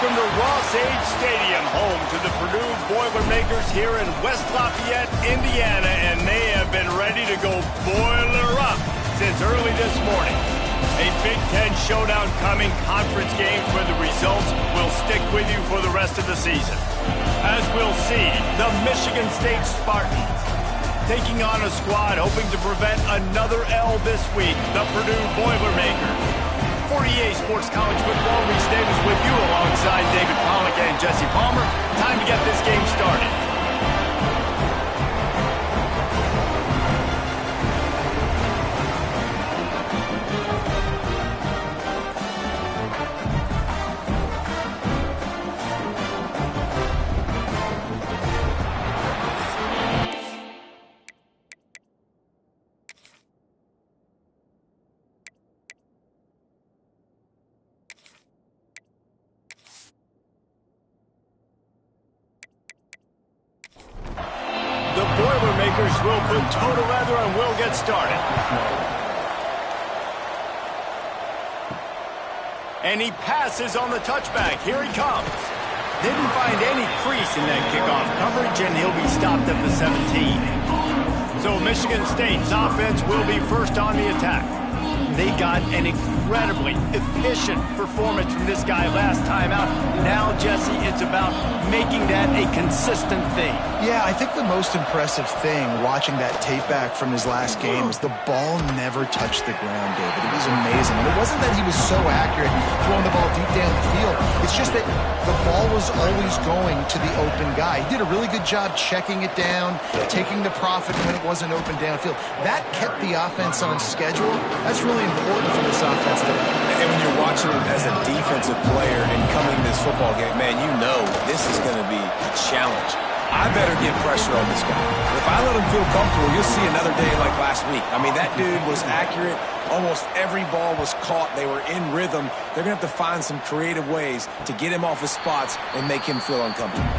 Welcome to Ross-Age Stadium, home to the Purdue Boilermakers here in West Lafayette, Indiana, and they have been ready to go boiler up since early this morning. A Big Ten showdown coming, conference games where the results will stick with you for the rest of the season. As we'll see, the Michigan State Spartans taking on a squad hoping to prevent another L this week, the Purdue Boilermakers. For EA Sports College Football, Reese Davis with you alongside David Pollack and Jesse Palmer. Time to get this game started. The Boilermakers will put toe to leather and we'll get started. And he passes on the touchback. Here he comes. Didn't find any crease in that kickoff coverage, and he'll be stopped at the 17. So Michigan State's offense will be first on the attack. They got an incredibly efficient performance from this guy last time out. Now, Jesse, it's about making that a consistent thing. Yeah, I think the most impressive thing watching that tape back from his last game is the ball never touched the ground, David. It was amazing. And it wasn't that he was so accurate throwing the ball deep down the field. It's just that the ball was always going to the open guy. He did a really good job checking it down, taking the profit when it wasn't open downfield. That kept the offense on schedule. That's really important for this offense today. And when you're watching it as a defensive player and coming to this football game, man, you know this is going to be a challenge. I better get pressure on this guy. If I let him feel comfortable, you'll see another day like last week. I mean, that dude was accurate. Almost every ball was caught. They were in rhythm. They're going to have to find some creative ways to get him off his spots and make him feel uncomfortable.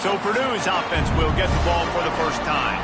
So Purdue's offense will get the ball for the first time.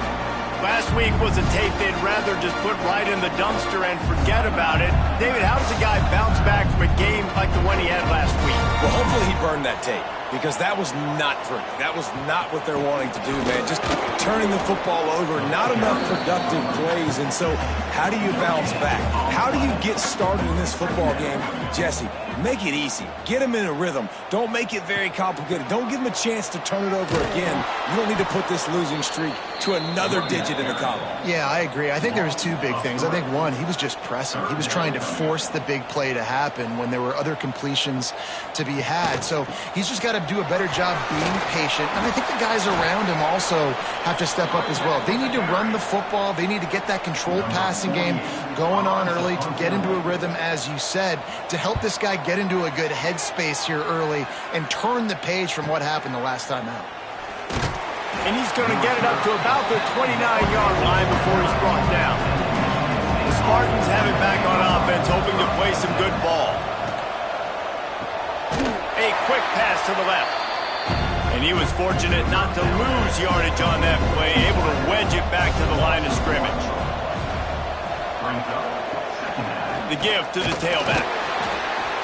Last week was a tape they'd rather just put right in the dumpster and forget about it. David, how does a guy bounce back from a game like the one he had last week? Well, hopefully he burned that tape, because that was not pretty. That was not what they're wanting to do, man. Just turning the football over, not enough productive plays. And so how do you bounce back? How do you get started in this football game? Jesse, make it easy. Get him in a rhythm. Don't make it very complicated. Don't give him a chance to turn it over again. You don't need to put this losing streak to another digit in the column. Yeah, I agree. I think there was two big things. I think, one, he was just pressing. He was trying to force the big play to happen when there were other completions to be had. So he's just got to do a better job being patient. And I think the guys around him also have to step up as well. They need to run the football. They need to get that controlled passing game going on early to get into a rhythm, as you said, to help this guy get into a good headspace here early and turn the page from what happened the last time out. And he's going to get it up to about the 29-yard line before he's brought down. The Spartans have it back on offense, hoping to play some good ball. A quick pass to the left. And he was fortunate not to lose yardage on that play, able to wedge it back to the line of scrimmage. The give to the tailback.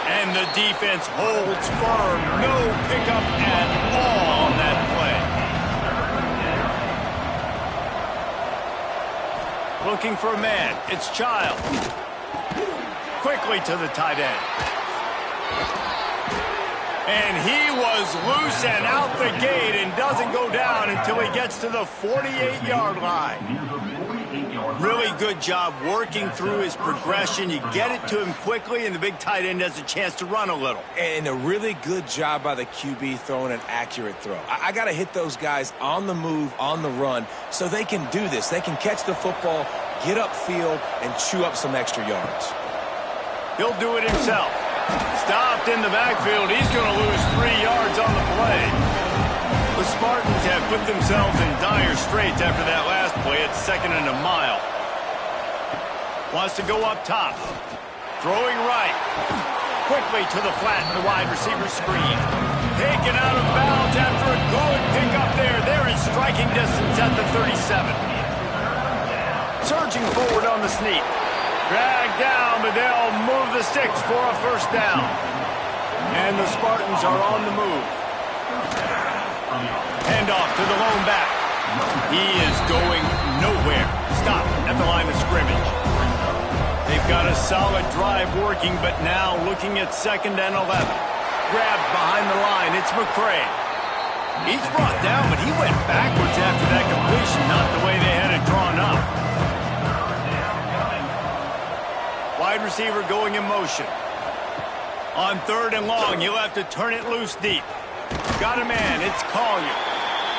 And the defense holds firm. No pickup at all on that play. Looking for a man. It's Child. Quickly to the tight end. And he was loose and out the gate and doesn't go down until he gets to the 48-yard line. Really good job working through his progression. You get it to him quickly, and the big tight end has a chance to run a little. And a really good job by the QB throwing an accurate throw. I got to hit those guys on the move, on the run, so they can do this. They can catch the football, get upfield, and chew up some extra yards. He'll do it himself. Stopped in the backfield. He's going to lose 3 yards on the play. The Spartans have put themselves in dire straits after that last play. It's 2nd and a mile. Wants to go up top. Throwing right. Quickly to the flat in the wide receiver screen. Taken out of bounds after a good pickup there. They're in striking distance at the 37. Surging forward on the sneak. Dragged down, but they'll move the sticks for a first down. And the Spartans are on the move. Handoff to the lone back. He is going nowhere. Stop at the line of scrimmage. They've got a solid drive working, but now looking at 2nd and 11. Grabbed behind the line. It's McCray. He's brought down, but he went backwards after that completion, not the way they had it drawn up. Wide receiver going in motion. On 3rd and long, he'll have to turn it loose deep. Got a man. It's Collier.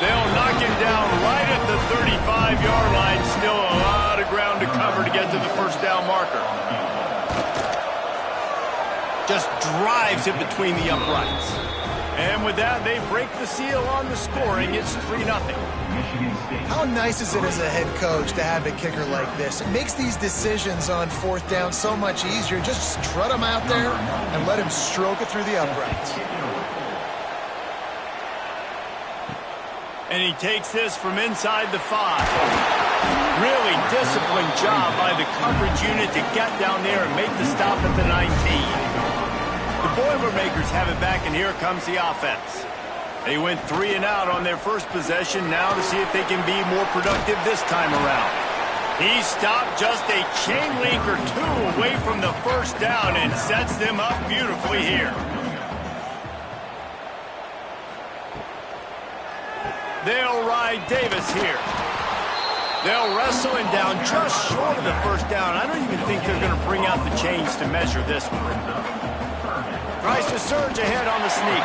They'll knock him down right at the 35-yard line. Still a lot of ground to cover to get to the 1st down marker. Just drives it between the uprights. And with that, they break the seal on the scoring. It's 3-0. How nice is it as a head coach to have a kicker like this? It makes these decisions on 4th down so much easier. Just strut him out there and let him stroke it through the uprights. And he takes this from inside the 5. Really disciplined job by the coverage unit to get down there and make the stop at the 19. The Boilermakers have it back, and here comes the offense. They went 3 and out on their first possession, now to see if they can be more productive this time around. He stopped just a chain link or 2 away from the 1st down and sets them up beautifully here. They'll ride Davis here. They'll wrestle him down just short of the 1st down. I don't even think they're going to bring out the chains to measure this one. Tries to surge ahead on the sneak.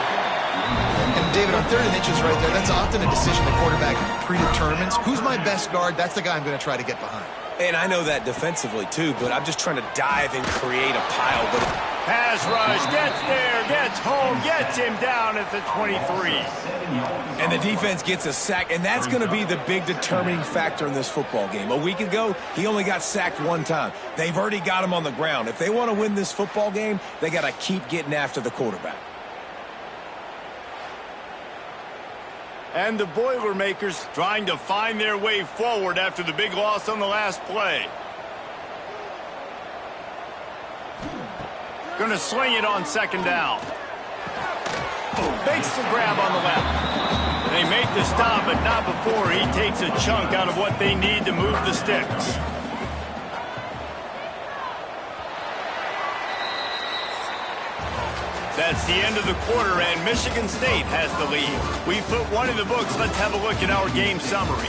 And David, on 3rd and inches right there, that's often a decision the quarterback predetermines. Who's my best guard? That's the guy I'm going to try to get behind. And I know that defensively, too, but I'm just trying to dive and create a pile. But pass rush, gets there, gets home, gets him down at the 23. And the defense gets a sack, and that's going to be the big determining factor in this football game. A week ago, he only got sacked 1 time. They've already got him on the ground. If they want to win this football game, they got to keep getting after the quarterback. And the Boilermakers trying to find their way forward after the big loss on the last play. Going to sling it on 2nd down. Makes the grab on the left. They make the stop, but not before he takes a chunk out of what they need to move the sticks. That's the end of the quarter, and Michigan State has the lead. We put 1 in the books. Let's have a look at our game summary.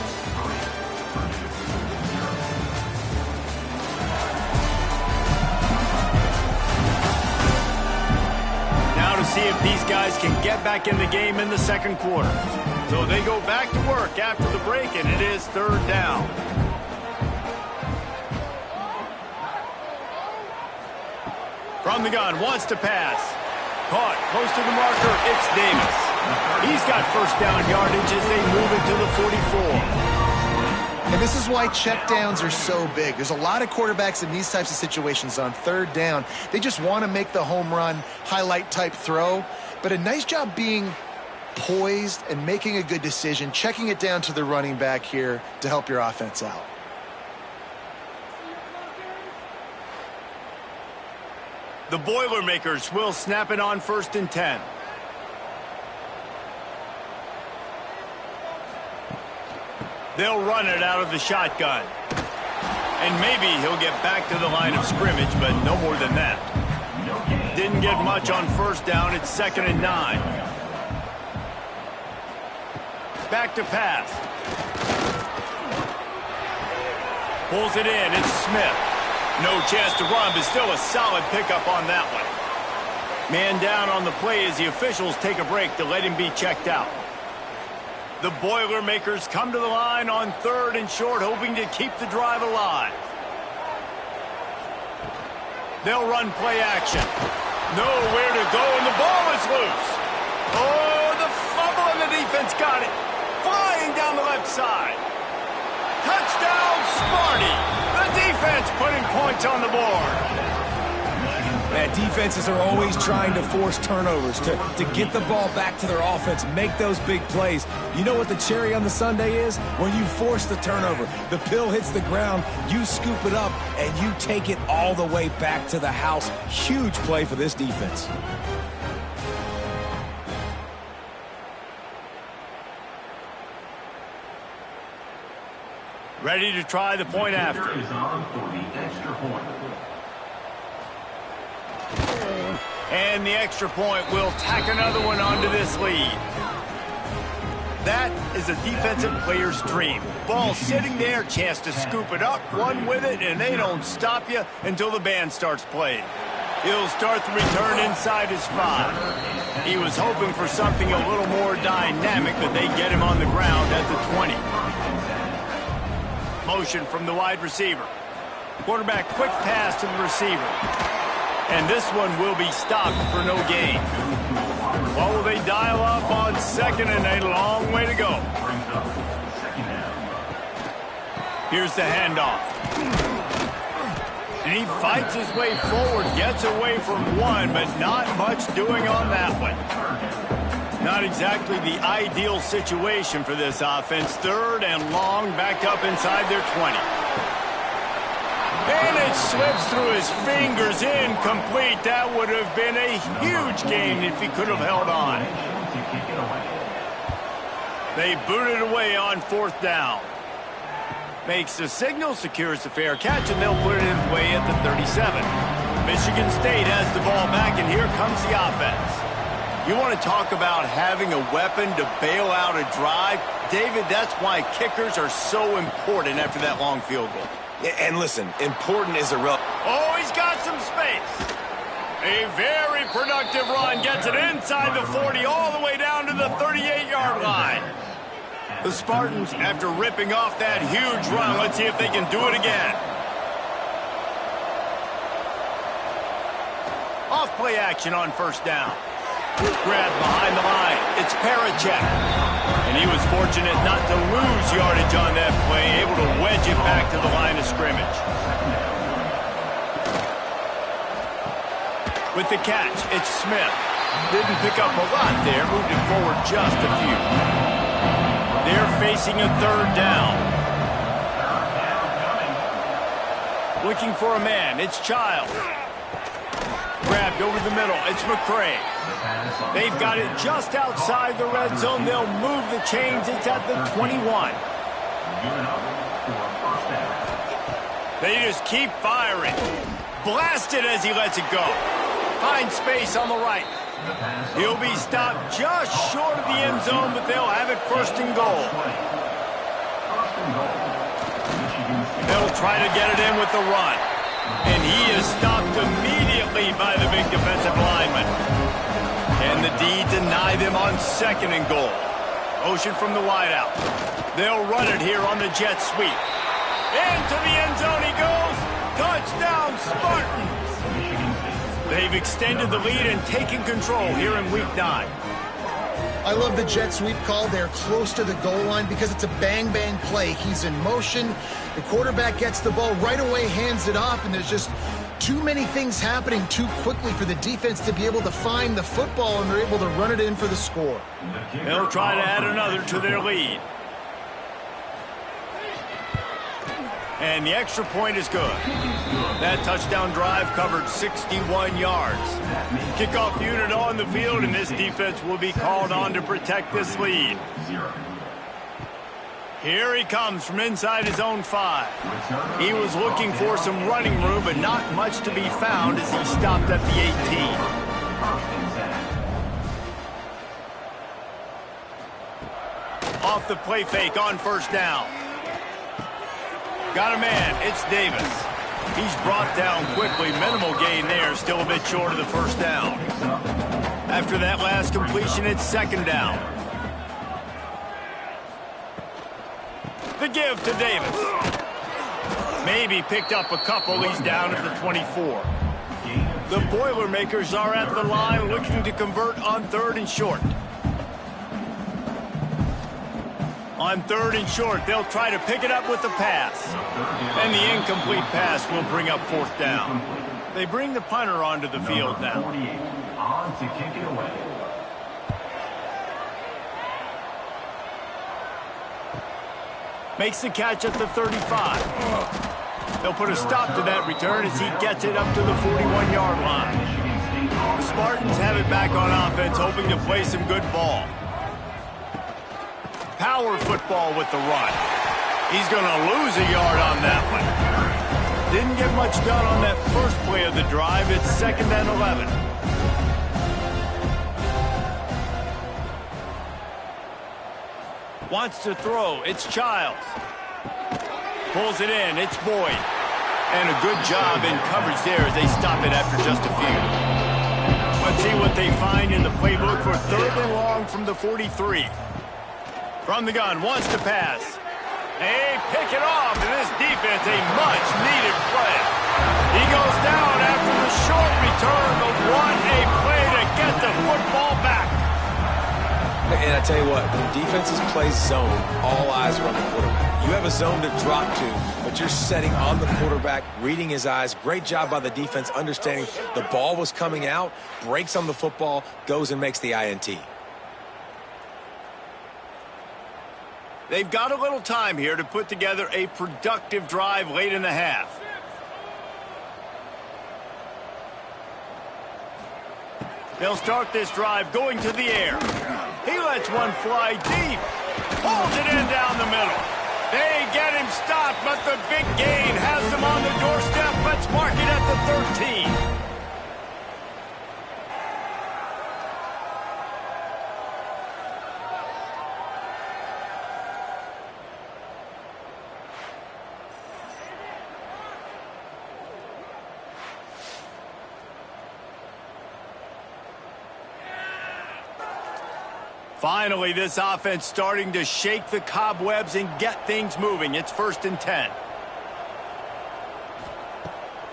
Now to see if these guys can get back in the game in the 2nd quarter. So they go back to work after the break, and it is 3rd down. From the gun, wants to pass. Caught close to the marker, it's Davis. He's got 1st down yardage as they move it to the 44. And this is why checkdowns are so big. There's a lot of quarterbacks in these types of situations on 3rd down. They just want to make the home run, highlight type throw. But a nice job being poised and making a good decision, checking it down to the running back here to help your offense out. The Boilermakers will snap it on 1st and 10. They'll run it out of the shotgun. And maybe he'll get back to the line of scrimmage, but no more than that. Didn't get much on 1st down. It's 2nd and 9. Back to pass. Pulls it in. It's Smith. No chance to run, but still a solid pickup on that one. Man down on the play as the officials take a break to let him be checked out. The Boilermakers come to the line on 3rd and short, hoping to keep the drive alive. They'll run play action. Nowhere to go, and the ball is loose. Oh, the fumble, and the defense got it. Flying down the left side. Touchdown, Sparty. The defense putting points on the board. Man, defenses are always trying to force turnovers to get the ball back to their offense, make those big plays. You know what the cherry on the sundae is? When you force the turnover, the pill hits the ground, you scoop it up, and you take it all the way back to the house. Huge play for this defense. Ready to try the point after. And the extra point will tack another one onto this lead. That is a defensive player's dream. Ball sitting there, chance to scoop it up, run with it, and they don't stop you until the band starts playing. He'll start the return inside his 5. He was hoping for something a little more dynamic, but they get him on the ground at the 20. Motion from the wide receiver. Quarterback quick pass to the receiver. And this one will be stopped for no gain. What will they dial up on second, and a long way to go. Here's the handoff. And he fights his way forward, gets away from one, but not much doing on that one. Not exactly the ideal situation for this offense. 3rd and long, back up inside their 20. And it slips through his fingers, incomplete. That would have been a huge gain if he could have held on. They boot it away on 4th down. Makes the signal, secures the fair catch, and they'll put it in play at the 37. Michigan State has the ball back, and here comes the offense. You want to talk about having a weapon to bail out a drive? David, that's why kickers are so important after that long field goal. And listen, important is irrelevant. Oh, he's got some space. A very productive run. Gets it inside the 40 all the way down to the 38-yard line. The Spartans, after ripping off that huge run, let's see if they can do it again. Off-play action on 1st down. Grab behind the line. It's Parachek. And he was fortunate not to lose yardage on that play, able to wedge it back to the line of scrimmage. With the catch, it's Smith. Didn't pick up a lot there, moved it forward just a few. They're facing a 3rd down. Looking for a man, it's Childs. Grabbed over the middle, it's McCray. They've got it just outside the red zone. They'll move the chains. It's at the 21. They just keep firing. Blasted as he lets it go. Finds space on the right. He'll be stopped just short of the end zone, but they'll have it 1st and goal. They'll try to get it in with the run. And he is stopped immediately by the big defensive lineman. And the D deny them on 2nd and goal. Motion from the wideout. They'll run it here on the jet sweep. Into the end zone he goes. Touchdown, Spartans. They've extended the lead and taken control here in Week 9. I love the jet sweep call. They're close to the goal line because it's a bang-bang play. He's in motion. The quarterback gets the ball right away, hands it off, and there's just too many things happening too quickly for the defense to be able to find the football, and they're able to run it in for the score. They'll try to add another to their lead. And the extra point is good. That touchdown drive covered 61 yards. Kickoff unit on the field, and this defense will be called on to protect this lead. Here he comes from inside his own 5. He was looking for some running room, but not much to be found as he stopped at the 18. Off the play fake on 1st down. Got a man, it's Davis. He's brought down quickly, minimal gain there, still a bit short of the 1st down. After that last completion, it's 2nd down. The give to Davis. Maybe picked up a couple, he's down at the 24. The Boilermakers are at the line looking to convert on 3rd and short. On 3rd and short, they'll try to pick it up with the pass. And the incomplete pass will bring up 4th down. They bring the punter onto the field now. On to kick it away. Makes the catch at the 35. They'll put a stop to that return as he gets it up to the 41-yard line. The Spartans have it back on offense, hoping to play some good ball. Power football with the run. He's going to lose a yard on that one. Didn't get much done on that first play of the drive. It's 2nd and 11. Wants to throw. It's Childs. Pulls it in. It's Boyd. And a good job in coverage there as they stop it after just a few. Let's see what they find in the playbook for 3rd and long from the 43. From the gun, wants to pass. They pick it off, and this defense, a much-needed play. He goes down after the short return, but what a play to get the football back. And I tell you what, when defenses play zone, all eyes are on the quarterback. You have a zone to drop to, but you're setting on the quarterback, reading his eyes. Great job by the defense, understanding the ball was coming out, breaks on the football, goes and makes the INT. They've got a little time here to put together a productive drive late in the half. They'll start this drive going to the air. He lets one fly deep. Pulls it in down the middle. They get him stopped, but the big gain has them on the doorstep. Let's mark it at the 13. Finally, this offense starting to shake the cobwebs and get things moving. It's 1st and 10.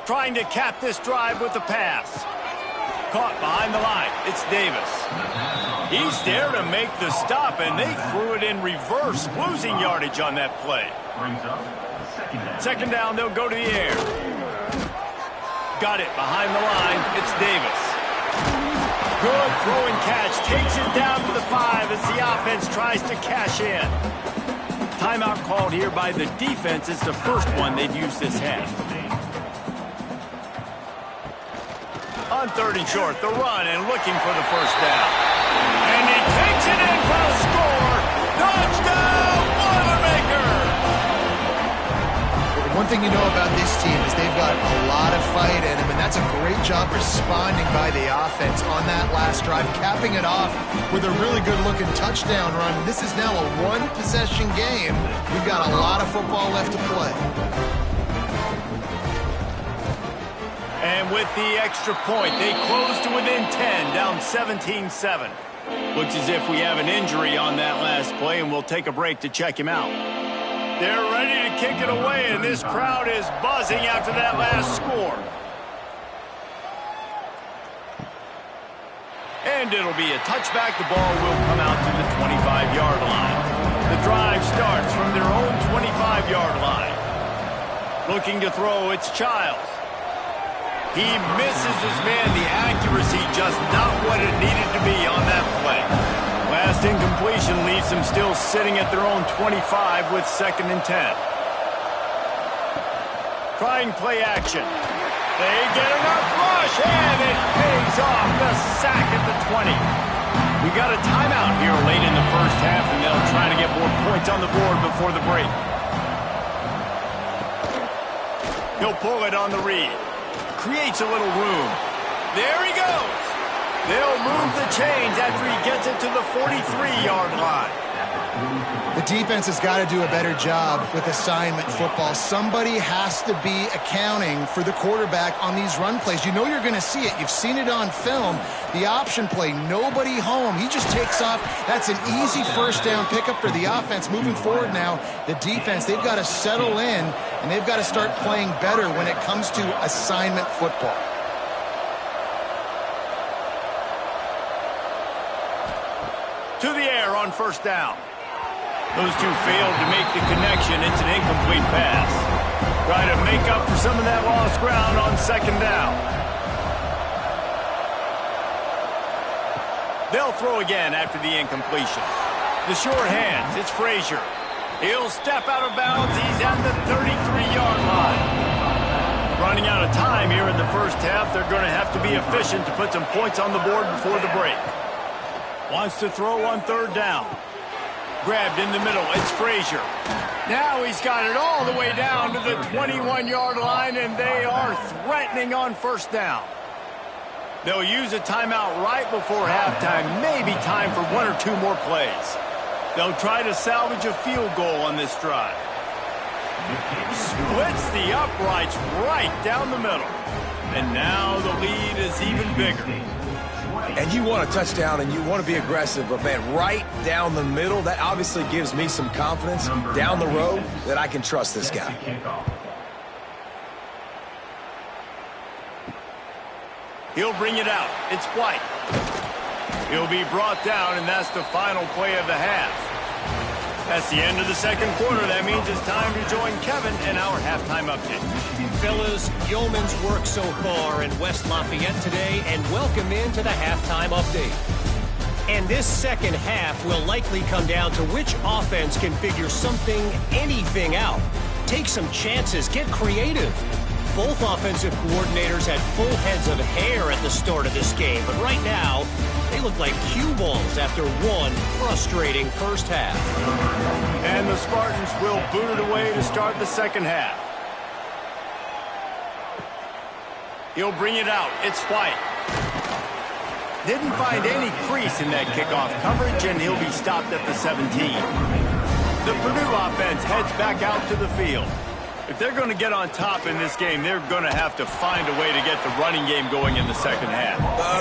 Trying to cap this drive with the pass. Caught behind the line. It's Davis. He's there to make the stop, and they threw it in reverse, losing yardage on that play. Brings up 2nd down, they'll go to the air. Got it behind the line. It's Davis. Good throw and catch. Takes it down to the 5 as the offense tries to cash in. Timeout called here by the defense. It's the first one they've used this half. On 3rd and short, the run and looking for the 1st down. And he takes it in for a score. Touchdown, Boilermakers! One thing you know about this team is they've got a lot of fight in them, and that's a great job responding by the offense on that last drive, capping it off with a really good-looking touchdown run. This is now a one-possession game. We've got a lot of football left to play. And with the extra point, they close to within 10, down 17-7. Looks as if we have an injury on that last play, and we'll take a break to check him out. They're ready to kick it away, and this crowd is buzzing after that last score. And it'll be a touchback. The ball will come out to the 25-yard line. The drive starts from their own 25-yard line. Looking to throw, it's Childs. He misses his man. The accuracy just not what it needed to be on that play. Last incompletion leaves them still sitting at their own 25 with 2nd and 10. Trying play action. They get enough rush, and it pays off. The sack at the 20. We got a timeout here late in the first half, and they'll try to get more points on the board before the break. He'll pull it on the read. Creates a little room. There he goes. They'll move the chains after he gets it to the 43-yard line. The defense has got to do a better job with assignment football. Somebody has to be accounting for the quarterback on these run plays. You know you're going to see it. You've seen it on film. The option play, nobody home. He just takes off. That's an easy 1st down pickup for the offense. Moving forward now, the defense, they've got to settle in, and they've got to start playing better when it comes to assignment football. To the air on 1st down. Those two failed to make the connection. It's an incomplete pass. Try to make up for some of that lost ground on 2nd down. They'll throw again after the incompletion. The short hands, it's Frazier. He'll step out of bounds. He's at the 33-yard line. Running out of time here in the first half. They're going to have to be efficient to put some points on the board before the break. Wants to throw on 3rd down. grabbed in the middle. It's Frazier. Now he's got it all the way down to the 21-yard line, and they are threatening on first down. They'll use a timeout right before halftime, maybe time for one or two more plays. They'll try to salvage a field goal on this drive. Splits the uprights right down the middle. And now the lead is even bigger. And you want a touchdown and you want to be aggressive, but man, right down the middle, that obviously gives me some confidence down the road that I can trust this guy. He'll bring it out. It's White. He'll be brought down, and that's the final play of the half. That's the end of the second quarter. That means it's time to join Kevin in our halftime update. Fellas, yeoman's work so far in West Lafayette today, and welcome into the halftime update. And this second half will likely come down to which offense can figure something, anything out. Take some chances, get creative. Both offensive coordinators had full heads of hair at the start of this game, but right now, they look like cue balls after one frustrating first half. And the Spartans will boot it away to start the second half. He'll bring it out. It's White. Didn't find any crease in that kickoff coverage, and he'll be stopped at the 17. The Purdue offense heads back out to the field. If they're going to get on top in this game, they're going to have to find a way to get the running game going in the second half.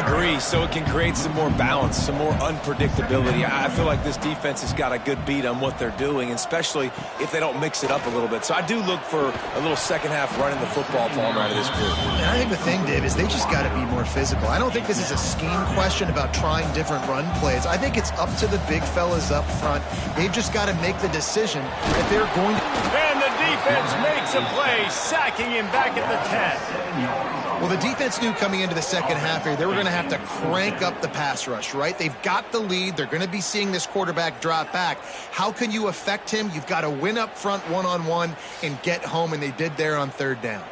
Agree, so it can create some more balance, some more unpredictability. I feel like this defense has got a good beat on what they're doing, especially if they don't mix it up a little bit. So I do look for a little second half running the football form out of this group. And I think the thing, Dave, is they just got to be more physical. I don't think this is a scheme question about trying different run plays. I think it's up to the big fellas up front. They've just got to make the decision that they're going to... And the defense makes a play, sacking him back at the 10. Well, the defense knew coming into the second half here, they were going to have to crank up the pass rush, right? They've got the lead. They're going to be seeing this quarterback drop back. How can you affect him? You've got to win up front one-on-one and get home, and they did there on third down.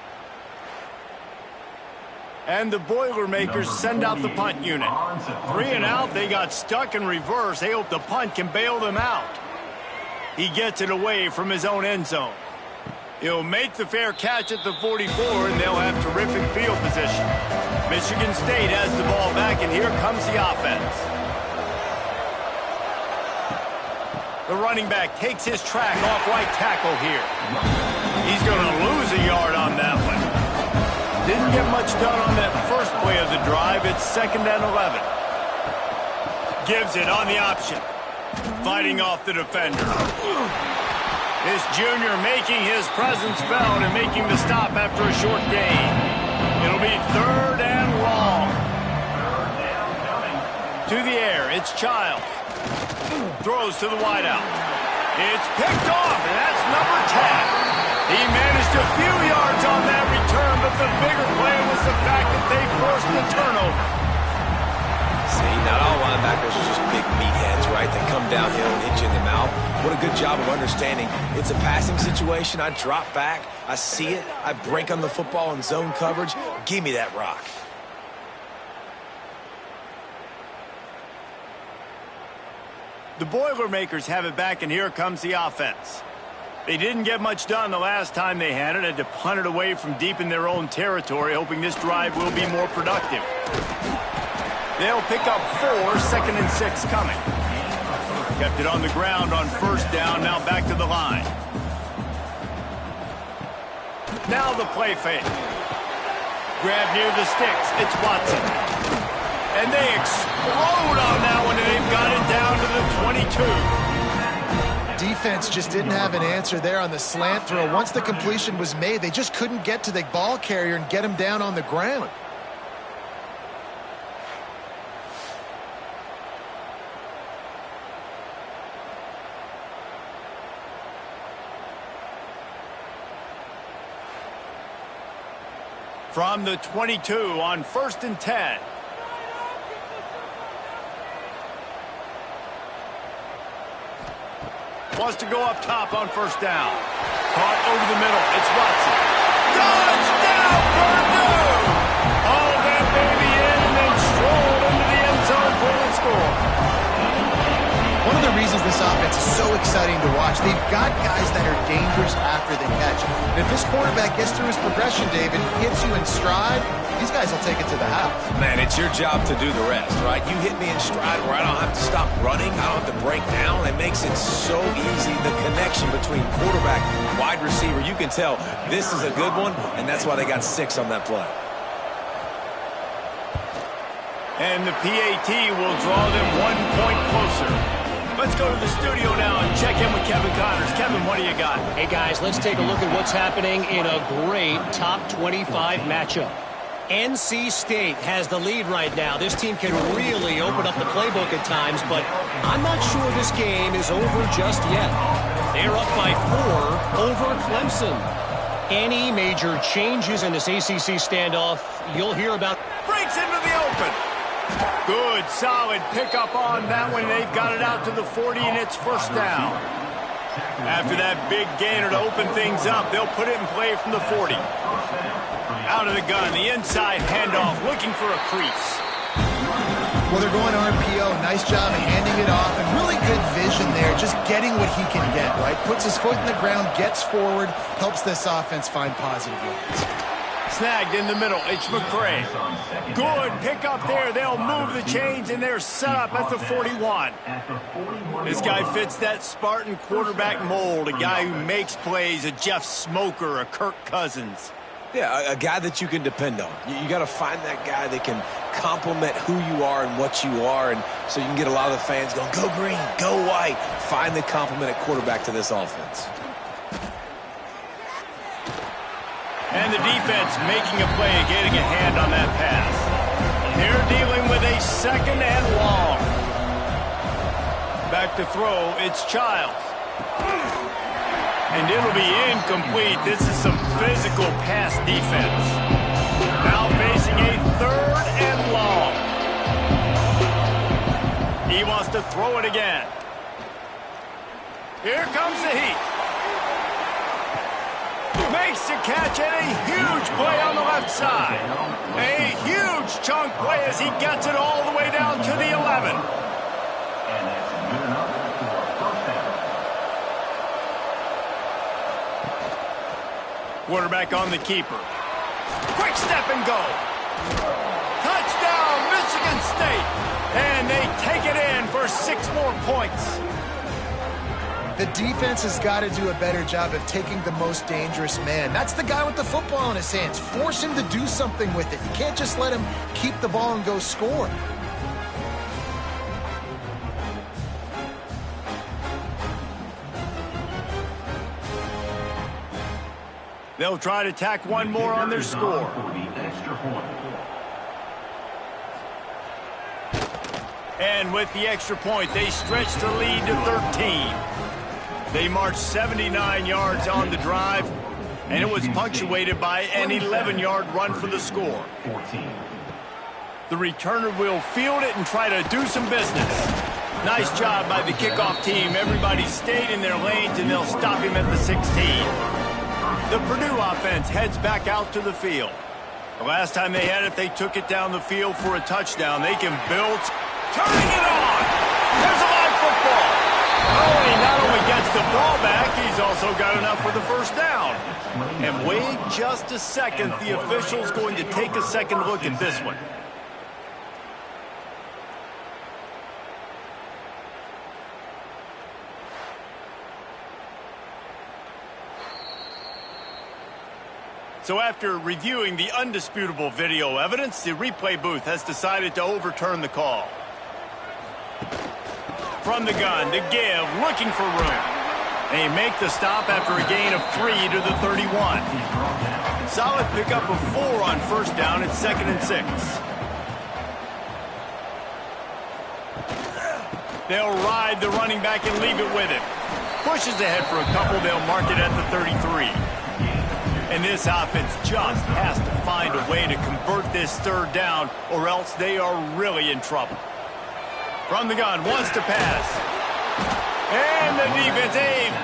And the Boilermakers send out the punt unit. 3 and out, they got stuck in reverse. They hope the punt can bail them out. He gets it away from his own end zone. He'll make the fair catch at the 44, and they'll have terrific field position. Michigan State has the ball back, and here comes the offense. The running back takes his track off right tackle here. He's going to lose a yard on that one. Didn't get much done on that first play of the drive. It's 2nd and 11. Gives it on the option. Fighting off the defender. This junior making his presence felt and making the stop after a short gain. It'll be 3rd and long. To the air, it's Childs. Throws to the wideout. It's picked off, and that's number 10. He managed a few yards on that return, but the bigger play was the fact that they forced the turnover. See, not all linebackers are just big meatheads, right? They come downhill and hit you in the mouth. What a good job of understanding. It's a passing situation. I drop back. I see it. I break on the football in zone coverage. Give me that rock. The Boilermakers have it back, and here comes the offense. They didn't get much done the last time they had it. Had to punt it away from deep in their own territory, hoping this drive will be more productive. They'll pick up 4, 2nd and 6 coming. Kept it on the ground on first down, now back to the line. Now the play fake. Grab near the sticks, it's Watson. And they explode on that one, and they've got it down to the 22. Defense just didn't have an answer there on the slant throw. Once the completion was made, they just couldn't get to the ball carrier and get him down on the ground. From the 22 on 1st and 10. Wants to go up top on first down. Caught over the middle. It's Watson. Touchdown, Purdue! All that baby in and then strolled into the end zone for the score. one of the reasons this offense is so exciting to watch. They've got guys that are dangerous after the catch. And if this quarterback gets through his progression, David, hits you in stride, these guys will take it to the house. Man, it's your job to do the rest, right? You hit me in stride where I don't have to stop running. I don't have to break down. It makes it so easy. The connection between quarterback and wide receiver, you can tell this is a good one, and that's why they got 6 on that play. And the PAT will draw them 1 point closer. Let's go to the studio now and check in with Kevin Connors. Kevin, what do you got? Hey, guys, let's take a look at what's happening in a great top 25 matchup. NC State has the lead right now. This team can really open up the playbook at times, but I'm not sure this game is over just yet. They're up by 4 over Clemson. Any major changes in this ACC standoff, you'll hear about. Breaks into the open. Good, solid pickup on that one. They've got it out to the 40, and it's first down. After that big gainer to open things up, they'll put it in play from the 40. Out of the gun, the inside handoff, looking for a crease. Well, they're going RPO. Nice job of handing it off, and really good vision there, just getting what he can get, right? Puts his foot in the ground, gets forward, helps this offense find positive yards. Snagged in the middle. It's McCray. Good pick up there. They'll move the chains, and they're set up at the 41. This guy fits that Spartan quarterback mold, a guy who makes plays, a Jeff Smoker, a Kirk Cousins. Yeah, a guy that you can depend on. You got to find that guy that can complement who you are and what you are, and so you can get a lot of the fans going, go green, go white. Find the complement at quarterback to this offense. And the defense making a play and getting a hand on that pass. They're dealing with a 2nd and long. Back to throw, it's Childs. And it'll be incomplete. This is some physical pass defense. Now facing a 3rd and long. He wants to throw it again. Here comes the heat. Makes the catch, and a huge play on the left side. A huge chunk play as he gets it all the way down to the 11. And that's good enough for a first down. Quarterback on the keeper. Quick step and go. Touchdown, Michigan State. And they take it in for 6 more points. The defense has got to do a better job of taking the most dangerous man. That's the guy with the football in his hands. Force him to do something with it. You can't just let him keep the ball and go score. They'll try to tack one more on their score. For the extra point. And with the extra point, they stretch the lead to 13. They marched 79 yards on the drive, and it was punctuated by an 11-yard run for the score. 14. The returner will field it and try to do some business. Nice job by the kickoff team. Everybody stayed in their lanes, and they'll stop him at the 16. The Purdue offense heads back out to the field. The last time they had it, they took it down the field for a touchdown. They can build. Turning it on! There's a live football! Oh, he not only gets the ball back, he's also got enough for the first down. And wait just a second. The official's going to take a second look at this one. So after reviewing the undisputable video evidence, the replay booth has decided to overturn the call. From the gun, to give, looking for room. They make the stop after a gain of 3 to the 31. Solid pickup of 4 on first down. It's 2nd and 6. They'll ride the running back and leave it with him. Pushes ahead for a couple. They'll mark it at the 33. And this offense just has to find a way to convert this 3rd down, or else they are really in trouble. From the gun, wants to pass. And the defense,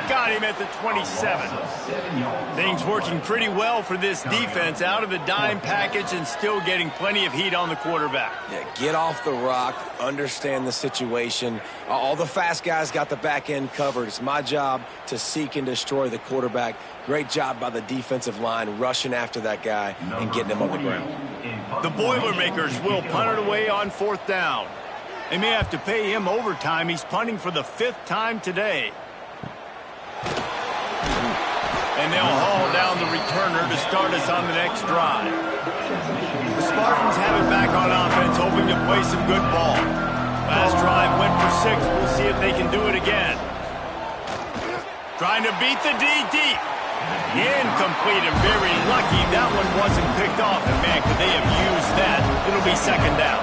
got him at the 27. Things working pretty well for this defense, out of the dime package and still getting plenty of heat on the quarterback. Yeah, get off the rock, understand the situation. All the fast guys got the back end covered. It's my job to seek and destroy the quarterback. Great job by the defensive line rushing after that guy and getting him on the ground. The Boilermakers will punt it away on 4th down. They may have to pay him overtime. He's punting for the 5th time today. And they'll haul down the returner to start us on the next drive. The Spartans have it back on offense, hoping to play some good ball. Last drive went for 6. We'll see if they can do it again. Trying to beat the D deep. Incomplete and very lucky that one wasn't picked off. And man, could they have used that? It'll be 2nd down.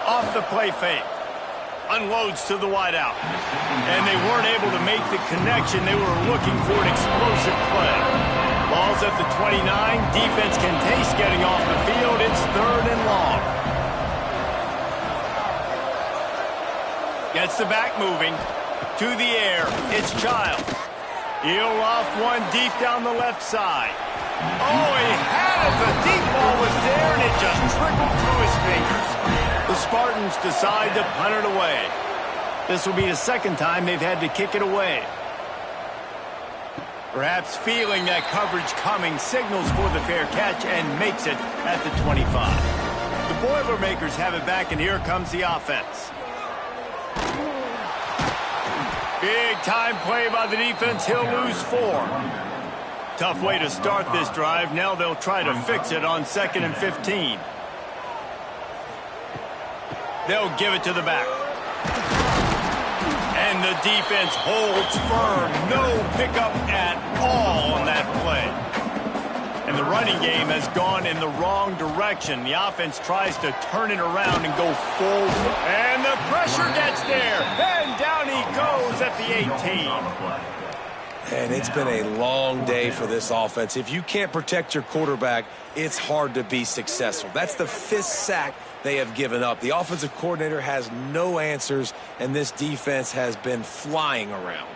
Off the play fake. Unloads to the wideout. And they weren't able to make the connection. They were looking for an explosive play. Ball's at the 29. Defense can taste getting off the field. It's 3rd and long. Gets the back moving. To the air. It's Childs. He'll loft one deep down the left side. Oh, he had it. The deep ball was there, and it just trickled through his fingers. The Spartans decide to punt it away. This will be the 2nd time they've had to kick it away. Perhaps feeling that coverage coming, signals for the fair catch and makes it at the 25. The Boilermakers have it back, and here comes the offense. Big time play by the defense. He'll lose 4. Tough way to start this drive. Now they'll try to fix it on 2nd and 15. They'll give it to the back. And the defense holds firm. No pickup at all on that play. And the running game has gone in the wrong direction. The offense tries to turn it around and go full. And the pressure gets there. And down he goes at the 18. And it's been a long day for this offense. If you can't protect your quarterback, it's hard to be successful. That's the 5th sack they have given up. The offensive coordinator has no answers, and this defense has been flying around.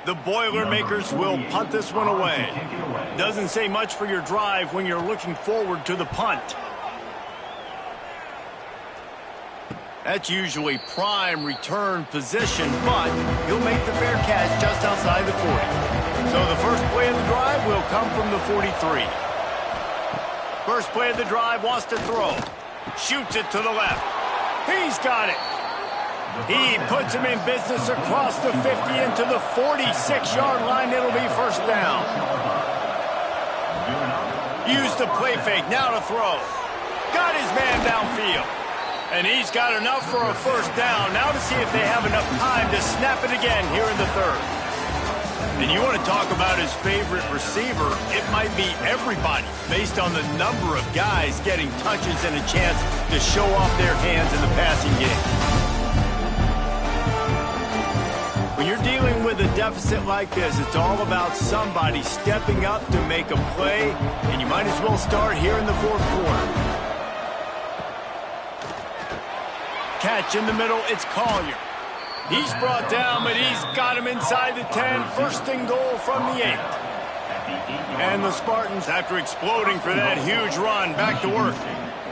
The Boilermakers will punt this one away. Doesn't say much for your drive when you're looking forward to the punt. That's usually prime return position, but he'll make the fair catch just outside the 40. So the first play of the drive will come from the 43. First play of the drive, wants to throw. Shoots it to the left. He's got it. He puts him in business across the 50 into the 46-yard line. It'll be 1st down. Use the play fake, now to throw. Got his man downfield. And he's got enough for a 1st down. Now to see if they have enough time to snap it again here in the 3rd. And you want to talk about his favorite receiver, it might be everybody, based on the number of guys getting touches and a chance to show off their hands in the passing game. When you're dealing with a deficit like this, it's all about somebody stepping up to make a play, and you might as well start here in the 4th quarter. Catch in the middle, it's Collier. He's brought down, but he's got him inside the 10. 1st and goal from the 8. And the Spartans, after exploding for that huge run, back to work.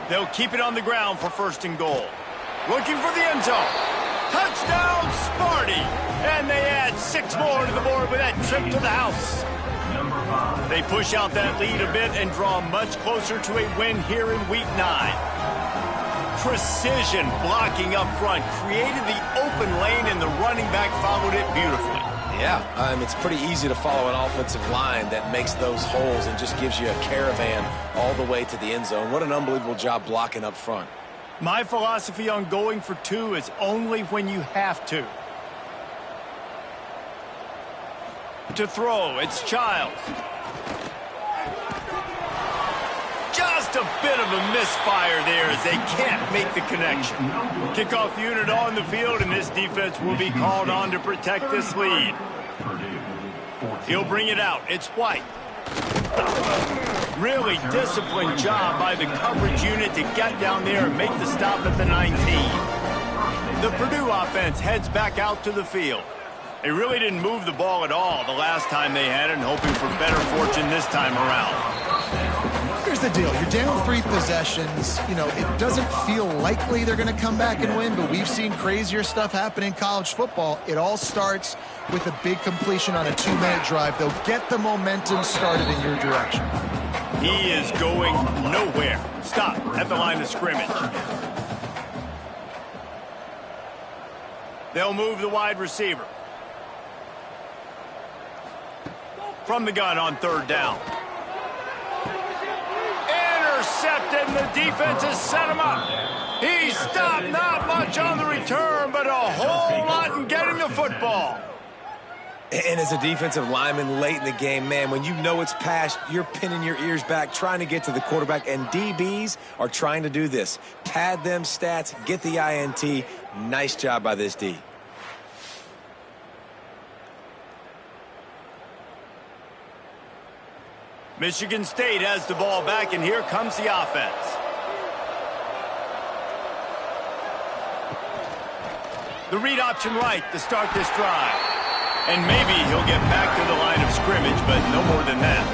They'll keep it on the ground for 1st and goal. Looking for the end zone. Touchdown, Sparty! And they add 6 more to the board with that trip to the house. They push out that lead a bit and draw much closer to a win here in Week 9. Precision blocking up front created the open lane, and the running back followed it beautifully. Yeah, it's pretty easy to follow an offensive line that makes those holes and just gives you a caravan all the way to the end zone. What an unbelievable job blocking up front. My philosophy on going for 2 is only when you have to. To throw, it's Childs. Just a bit of a misfire there as they can't make the connection. Kickoff unit on the field, and this defense will be called on to protect this lead. He'll bring it out. It's White. Really disciplined job by the coverage unit to get down there and make the stop at the 19. The Purdue offense heads back out to the field. They really didn't move the ball at all the last time they had it, and hoping for better fortune this time around. Here's the deal. You're down 3 possessions. You know, it doesn't feel likely they're going to come back and win, but we've seen crazier stuff happen in college football. It all starts with a big completion on a 2-minute drive. They'll get the momentum started in your direction. He is going nowhere. Stop at the line of scrimmage. They'll move the wide receiver. From the gun on 3rd down. Intercepted, and the defense has set him up. He stopped, not much on the return, but a whole lot in getting the football. And as a defensive lineman late in the game, man, when you know it's past, you're pinning your ears back, trying to get to the quarterback, and DBs are trying to do this. Pad them stats, get the INT. Nice job by this D. Michigan State has the ball back, and here comes the offense. The read option right to start this drive. And maybe he'll get back to the line of scrimmage, but no more than that.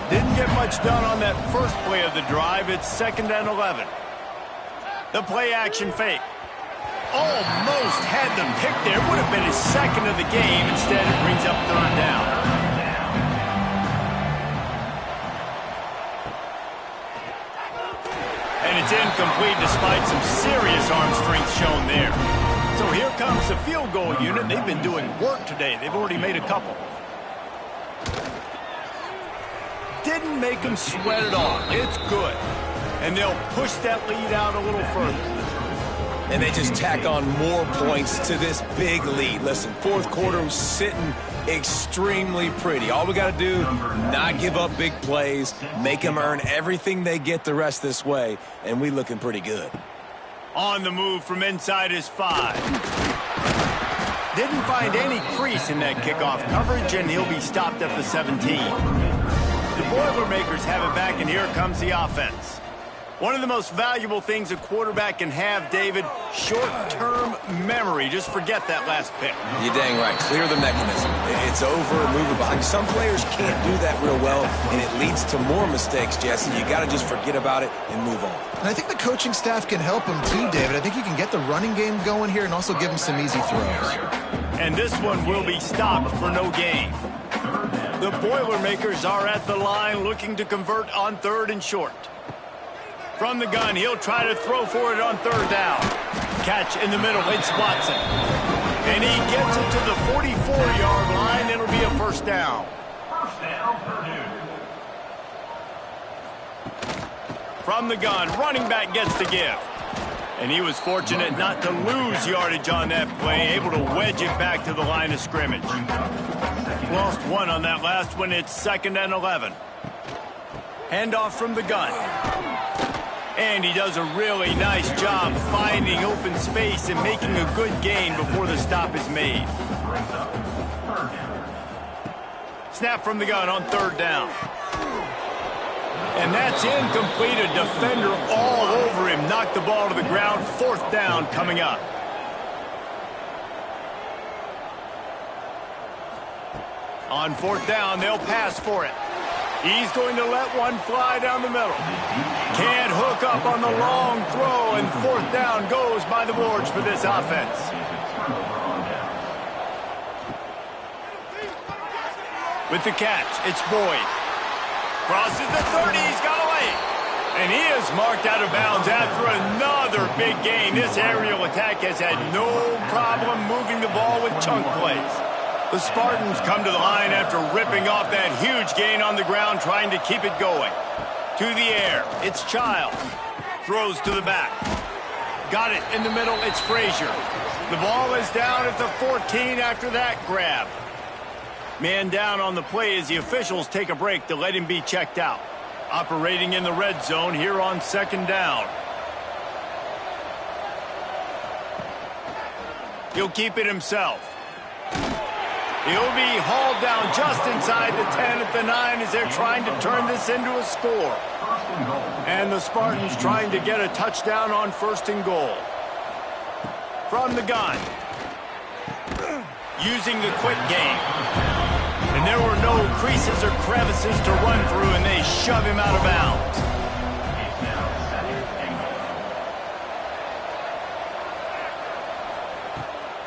Didn't get much done on that first play of the drive. It's 2nd and 11. The play action fake. Almost had the pick there. Would have been his 2nd of the game. Instead, it brings up 3rd down. And it's incomplete despite some serious arm strength shown there. So here comes the field goal unit. They've been doing work today. They've already made a couple. Didn't make them sweat at all. It's good. And they'll push that lead out a little further. And they just tack on more points to this big lead. Listen, 4th quarter was sitting extremely pretty. All we got to do, not give up big plays, make them earn everything they get the rest this way, and we looking pretty good. On the move from inside his 5. Didn't find any crease in that kickoff coverage, and he'll be stopped at the 17. The Boilermakers have it back, and here comes the offense. One of the most valuable things a quarterback can have, David, short-term memory. Just forget that last pick. You're dang right. Clear the mechanism. It's over, move it behind. Some players can't do that real well, and it leads to more mistakes, Jesse. You got to just forget about it and move on. And I think the coaching staff can help him too, David. I think you can get the running game going here and also give him some easy throws. And this one will be stopped for no gain. The Boilermakers are at the line looking to convert on 3rd and short. From the gun, he'll try to throw for it on 3rd down. Catch in the middle, it's Watson. And he gets it to the 44-yard line. It'll be a 1st down. First down, Purdue. From the gun, running back gets the give. And he was fortunate not to lose yardage on that play, able to wedge it back to the line of scrimmage. Lost 1 on that last one. It's 2nd and 11. Handoff from the gun. And he does a really nice job finding open space and making a good gain before the stop is made. Snap from the gun on 3rd down. And that's incomplete. A defender all over him. Knocked the ball to the ground. 4th down coming up. On 4th down, they'll pass for it. He's going to let one fly down the middle. Can't hook up on the long throw, and 4th down goes by the boards for this offense. With the catch, it's Boyd. Crosses the 30, he's got away. And he is marked out of bounds after another big gain. This aerial attack has had no problem moving the ball with chunk plays. The Spartans come to the line after ripping off that huge gain on the ground, trying to keep it going. To the air, it's Child. Throws to the back. Got it in the middle, it's Frazier. The ball is down at the 14 after that grab. Man down on the play as the officials take a break to let him be checked out. Operating in the red zone here on 2nd down. He'll keep it himself. He'll be hauled down just inside the 10 at the 9 as they're trying to turn this into a score. And the Spartans trying to get a touchdown on 1st and goal. from the gun. Using the quick game. And there were no creases or crevices to run through, and they shove him out of bounds.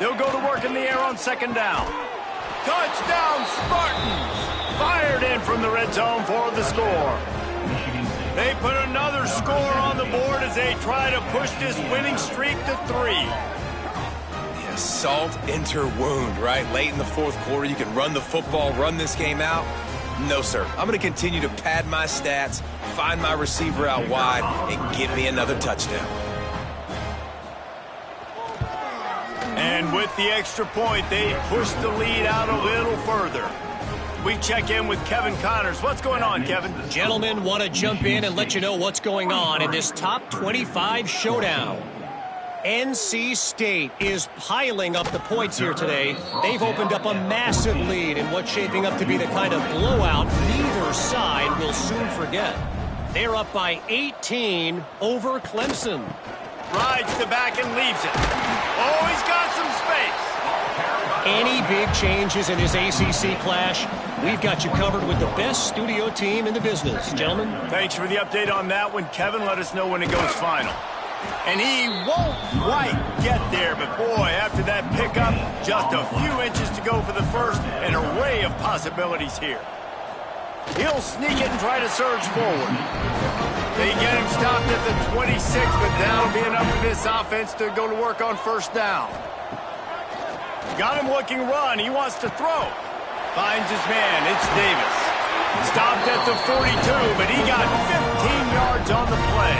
They'll go to work in the air on second down. Touchdown, Spartans! Fired in from the red zone for the score. They put another score on the board as they try to push this winning streak to 3. Yeah, salt enter wound, right? Late in the fourth quarter, you can run the football, run this game out. No, sir. I'm going to continue to pad my stats, find my receiver out wide, and give me another touchdown. And with the extra point, they push the lead out a little further. We check in with Kevin Connors. What's going on, Kevin? Gentlemen, want to jump in and let you know what's going on in this top 25 showdown. NC State is piling up the points here today. They've opened up a massive lead in what's shaping up to be the kind of blowout neither side will soon forget. They're up by 18 over Clemson. Rides the back and leaves it. Oh, he's got some space. Any big changes in this ACC clash, we've got you covered with the best studio team in the business. Gentlemen. Thanks for the update on that one, Kevin. Let us know when it goes final. And he won't quite get there, but boy, after that pickup, just a few inches to go for the first. An array of possibilities here. He'll sneak it and try to surge forward. They get him stopped at the 26, but that'll be enough for this offense to go to work on first down. Got him looking run. He wants to throw. Finds his man. It's Davis. Stopped at the 42, but he got 15 yards on the play.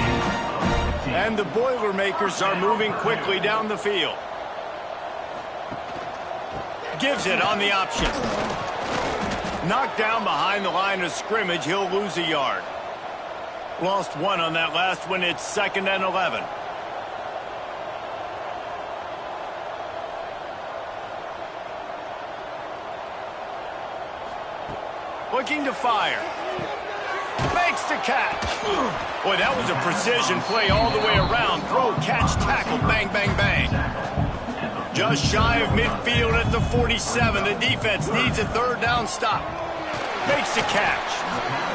And the Boilermakers are moving quickly down the field. Gives it on the option. Knocked down behind the line of scrimmage. He'll lose a yard. Lost one on that last one. It's 2nd and 11. Looking to fire. Makes the catch. Boy, that was a precision play all the way around. Throw, catch, tackle, bang, bang, bang. Just shy of midfield at the 47. The defense needs a third down stop. Makes the catch.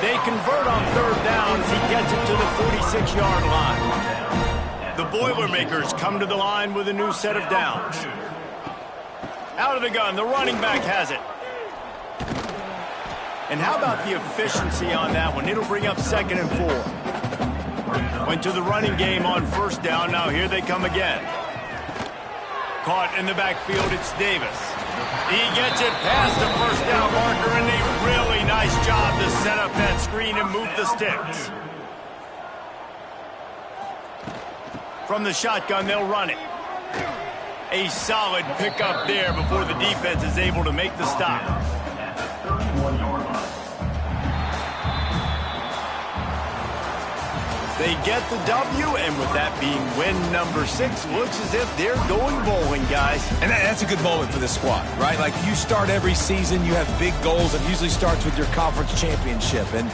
They convert on third down as he gets it to the 46-yard line. The Boilermakers come to the line with a new set of downs. Out of the gun, the running back has it. And how about the efficiency on that one? It'll bring up 2nd and 4. Went to the running game on first down. Now here they come again. Caught in the backfield, it's Davis. He gets it past the first down marker, and a really nice job to set up that screen and move the sticks. From the shotgun, they'll run it. A solid pickup there before the defense is able to make the stop. They get the W, and with that being win number 6, looks as if they're going bowling, guys. And that's a good moment for this squad, right? Like, you start every season, you have big goals. It usually starts with your conference championship. And